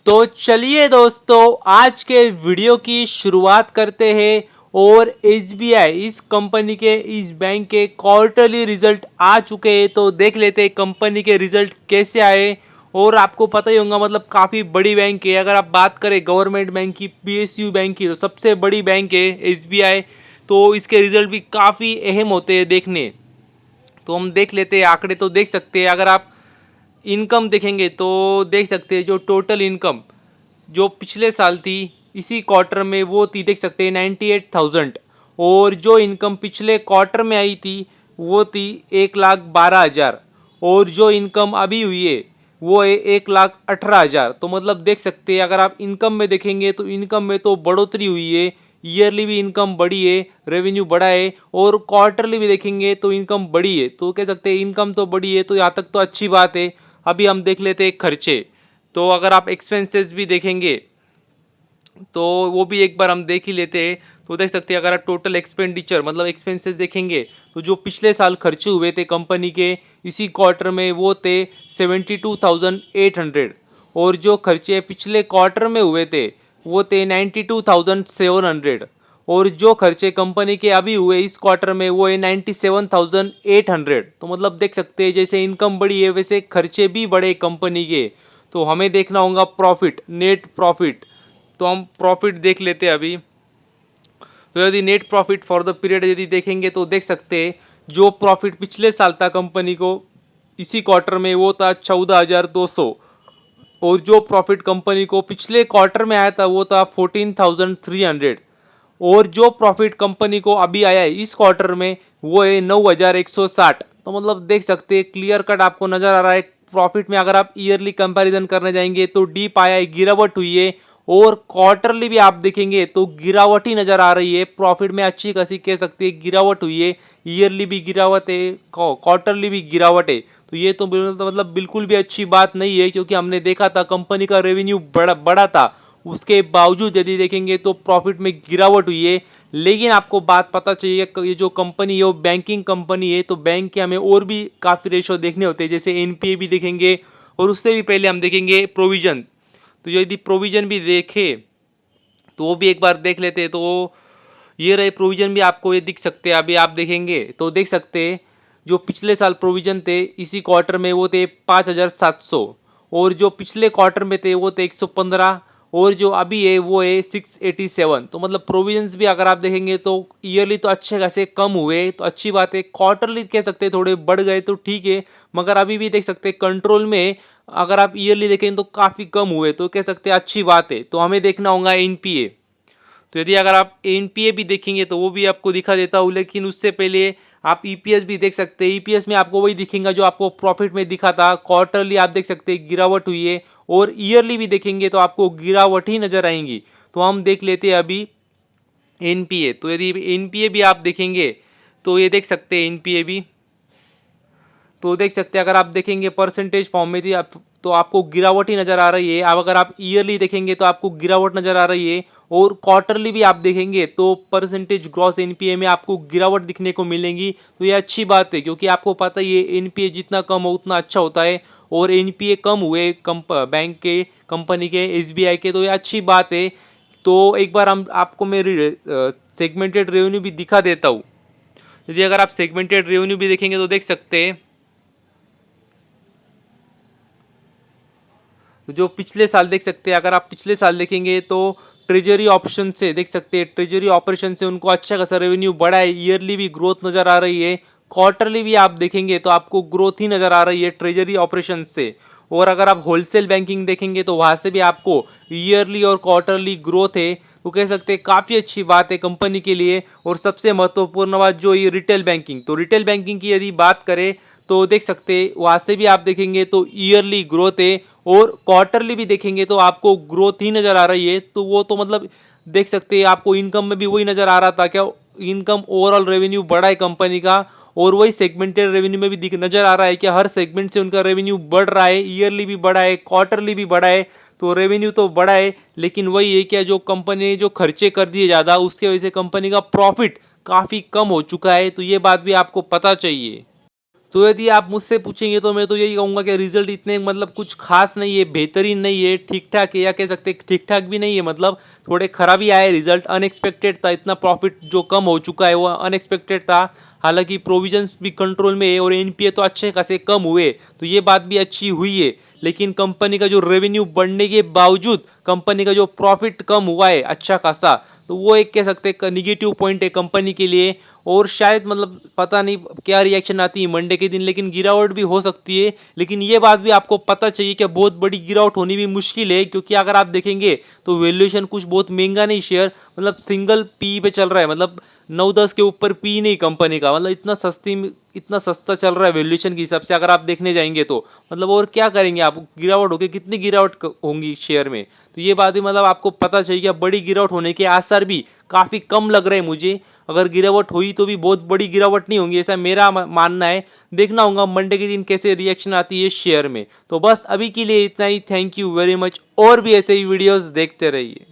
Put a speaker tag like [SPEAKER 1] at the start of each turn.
[SPEAKER 1] तो चलिए दोस्तों, आज के वीडियो की शुरुआत करते हैं। और एसबीआई इस कंपनी के, इस बैंक के क्वार्टरली रिजल्ट आ चुके हैं। तो देख लेते हैं कंपनी के रिजल्ट कैसे आए। और आपको पता ही होगा, मतलब काफ़ी बड़ी बैंक है। अगर आप बात करें गवर्नमेंट बैंक की, पीएसयू बैंक की, तो सबसे बड़ी बैंक है एसबीआई। तो इसके रिजल्ट भी काफ़ी अहम होते हैं देखने। तो हम देख लेते हैं आंकड़े। तो देख सकते हैं, अगर आप इनकम देखेंगे तो देख सकते हैं जो टोटल इनकम जो पिछले साल थी इसी क्वार्टर में, वो थी देख सकते हैं 98,000। और जो इनकम पिछले क्वार्टर में आई थी वो थी 1,12,000। और जो इनकम अभी हुई है वो है 1,18,000। तो मतलब देख सकते हैं, अगर आप इनकम में देखेंगे तो इनकम में तो बढ़ोतरी हुई है। ईयरली भी इनकम बढ़ी है, रेवेन्यू बढ़ा है। और क्वार्टरली भी देखेंगे तो इनकम बढ़ी है। तो कह सकते हैं इनकम तो बढ़ी है, तो यहाँ तक तो अच्छी बात है। अभी हम देख लेते हैं खर्चे। तो अगर आप एक्सपेंसेस भी देखेंगे तो वो भी एक बार हम देख ही लेते हैं। तो देख सकते हैं, अगर आप टोटल एक्सपेंडिचर मतलब एक्सपेंसेस देखेंगे तो जो पिछले साल खर्चे हुए थे कंपनी के इसी क्वार्टर में वो थे 72,800। और जो खर्चे पिछले क्वार्टर में हुए थे वो थे 92,700। और जो खर्चे कंपनी के अभी हुए इस क्वार्टर में वो है 97,800। तो मतलब देख सकते हैं, जैसे इनकम बढ़ी है वैसे खर्चे भी बढ़े कंपनी के। तो हमें देखना होगा प्रॉफिट, नेट प्रॉफिट। तो हम प्रॉफिट देख लेते हैं अभी। तो यदि net profit for the period यदि देखेंगे तो देख सकते हैं, जो प्रॉफिट पिछले साल था कंपनी को इसी क्वार्टर में वो था 14,200। और जो प्रॉफिट कंपनी को पिछले क्वार्टर में आया था वो था 14,300। और जो प्रॉफिट कंपनी को अभी आया है इस क्वार्टर में वो है 9,160। तो मतलब देख सकते हैं, क्लियर कट आपको नजर आ रहा है प्रॉफिट में। अगर आप ईयरली कंपैरिजन करने जाएंगे तो डीप आया है, गिरावट हुई है। और क्वार्टरली भी आप देखेंगे तो गिरावट ही नजर आ रही है। प्रॉफिट में अच्छी खासी कह सकते हैं गिरावट हुई है। ईयरली भी गिरावट है, क्वार्टरली भी गिरावट है। तो ये तो मतलब बिल्कुल भी अच्छी बात नहीं है, क्योंकि हमने देखा था कंपनी का रेवेन्यू बड़ा बड़ा था, उसके बावजूद यदि देखेंगे तो प्रॉफिट में गिरावट हुई है। लेकिन आपको बात पता चाहिए, ये जो कंपनी है वो बैंकिंग कंपनी है। तो बैंक के हमें और भी काफ़ी रेशो देखने होते हैं, जैसे एनपीए भी देखेंगे। और उससे भी पहले हम देखेंगे प्रोविजन। तो यदि प्रोविजन भी देखे तो वो भी एक बार देख लेते हैं। तो ये रहे प्रोविजन भी, आपको ये दिख सकते हैं। अभी आप देखेंगे तो देख सकते हैं, जो पिछले साल प्रोविजन थे इसी क्वार्टर में वो थे 5,700। और जो पिछले क्वार्टर में थे वो थे 115। और जो अभी है वो है 687। तो मतलब प्रोविजंस भी अगर आप देखेंगे तो ईयरली तो अच्छे खासे कम हुए, तो अच्छी बात है। क्वार्टरली कह सकते हैं थोड़े बढ़ गए तो ठीक है, मगर अभी भी देख सकते हैं कंट्रोल में। अगर आप ईयरली देखें तो काफ़ी कम हुए, तो कह सकते हैं अच्छी बात है। तो हमें देखना होगा एनपीए। तो यदि अगर आप एनपीए भी देखेंगे तो वो भी आपको दिखा देता हूँ, लेकिन उससे पहले आप ईपीएस भी देख सकते हैं। ईपीएस में आपको वही दिखेगा जो आपको प्रॉफिट में दिखा था। क्वार्टरली आप देख सकते हैं गिरावट हुई है, और ईयरली भी देखेंगे तो आपको गिरावट ही नजर आएंगी। तो हम देख लेते हैं अभी एनपीए। तो यदि एनपीए भी आप देखेंगे तो ये देख सकते हैं एनपीए भी। तो देख सकते हैं, अगर आप देखेंगे परसेंटेज फॉर्म में थी आप, तो आपको गिरावट ही नजर आ रही है। अब अगर आप ईयरली देखेंगे तो आपको गिरावट नजर आ रही है। और क्वार्टरली भी आप देखेंगे तो परसेंटेज ग्रॉस एनपीए में आपको गिरावट दिखने को मिलेगी। तो ये अच्छी बात है, क्योंकि आपको पता ही है एनपीए जितना कम हो उतना अच्छा होता है। और एनपीए कम हुए बैंक के, कंपनी के, एसबीआई के, तो ये अच्छी बात है। तो एक बार हम आपको मेरी सेगमेंटेड रेवेन्यू भी दिखा देता हूँ। यदि अगर आप सेगमेंटेड रेवेन्यू भी देखेंगे तो देख सकते हैं, तो जो पिछले साल देख सकते हैं, अगर आप पिछले साल देखेंगे तो ट्रेजरी ऑप्शन से देख सकते हैं, ट्रेजरी ऑपरेशन से उनको अच्छा खासा रेवेन्यू बढ़ा है। ईयरली भी ग्रोथ नजर आ रही है, क्वार्टरली भी आप देखेंगे तो आपको ग्रोथ ही नजर आ रही है ट्रेजरी ऑपरेशन से। और अगर आप होलसेल बैंकिंग देखेंगे तो वहाँ से भी आपको ईयरली और क्वार्टरली ग्रोथ है। तो कह सकते हैं काफ़ी अच्छी बात है कंपनी के लिए। और सबसे महत्वपूर्ण बात जो ये रिटेल बैंकिंग, तो रिटेल बैंकिंग की यदि बात करें तो देख सकते हैं वहाँ से भी आप देखेंगे तो ईयरली ग्रोथ है। और क्वार्टरली भी देखेंगे तो आपको ग्रोथ ही नज़र आ रही है। तो वो तो मतलब देख सकते हैं, आपको इनकम में भी वही नज़र आ रहा था क्या, इनकम ओवरऑल रेवेन्यू बढ़ा है कंपनी का। और वही सेगमेंटेड रेवेन्यू में भी दिख नज़र आ रहा है कि हर सेगमेंट से उनका रेवेन्यू बढ़ रहा है, ईयरली भी बढ़ा है, क्वार्टरली भी बढ़ा है। तो रेवेन्यू तो बढ़ा है, लेकिन वही है क्या, जो कंपनी ने जो खर्चे कर दिए ज़्यादा उसकी वजह से कंपनी का प्रॉफिट काफ़ी कम हो चुका है। तो ये बात भी आपको पता चाहिए। तो यदि आप मुझसे पूछेंगे तो मैं तो यही कहूँगा कि रिजल्ट इतने मतलब कुछ खास नहीं है, बेहतरीन नहीं है, ठीक ठाक है, या कह सकते हैं ठीक ठाक भी नहीं है, मतलब थोड़े खराब ही आए रिजल्ट, अनएक्सपेक्टेड था। इतना प्रॉफिट जो कम हो चुका है वो अनएक्सपेक्टेड था। हालांकि प्रोविजंस भी कंट्रोल में है और एनपीए तो अच्छे खासे कम हुए, तो ये बात भी अच्छी हुई है। लेकिन कंपनी का जो रेवेन्यू बढ़ने के बावजूद कंपनी का जो प्रॉफिट कम हुआ है अच्छा खासा, तो वो एक कह सकते हैं निगेटिव पॉइंट है कंपनी के लिए। और शायद मतलब पता नहीं क्या रिएक्शन आती है मंडे के दिन, लेकिन गिरावट भी हो सकती है। लेकिन ये बात भी आपको पता चाहिए कि बहुत बड़ी गिरावट होनी भी मुश्किल है, क्योंकि अगर आप देखेंगे तो वैल्यूएशन कुछ बहुत महंगा नहीं शेयर, मतलब सिंगल पी पे चल रहा है, मतलब 9-10 के ऊपर पी नहीं कंपनी का, मतलब इतना सस्ता चल रहा है वैल्यूएशन के हिसाब से अगर आप देखने जाएंगे तो। मतलब और क्या करेंगे आप, गिरावट होगी, कितनी गिरावट होंगी शेयर में, तो ये बात भी मतलब आपको पता चाहिए कि बड़ी गिरावट होने के आसार भी काफ़ी कम लग रहे हैं मुझे। अगर गिरावट हुई तो भी बहुत बड़ी गिरावट नहीं होंगी, ऐसा मेरा मानना है। देखना होगा मंडे के दिन कैसे रिएक्शन आती है शेयर में। तो बस अभी के लिए इतना ही, थैंक यू वेरी मच, और भी ऐसे ही वीडियोस देखते रहिए।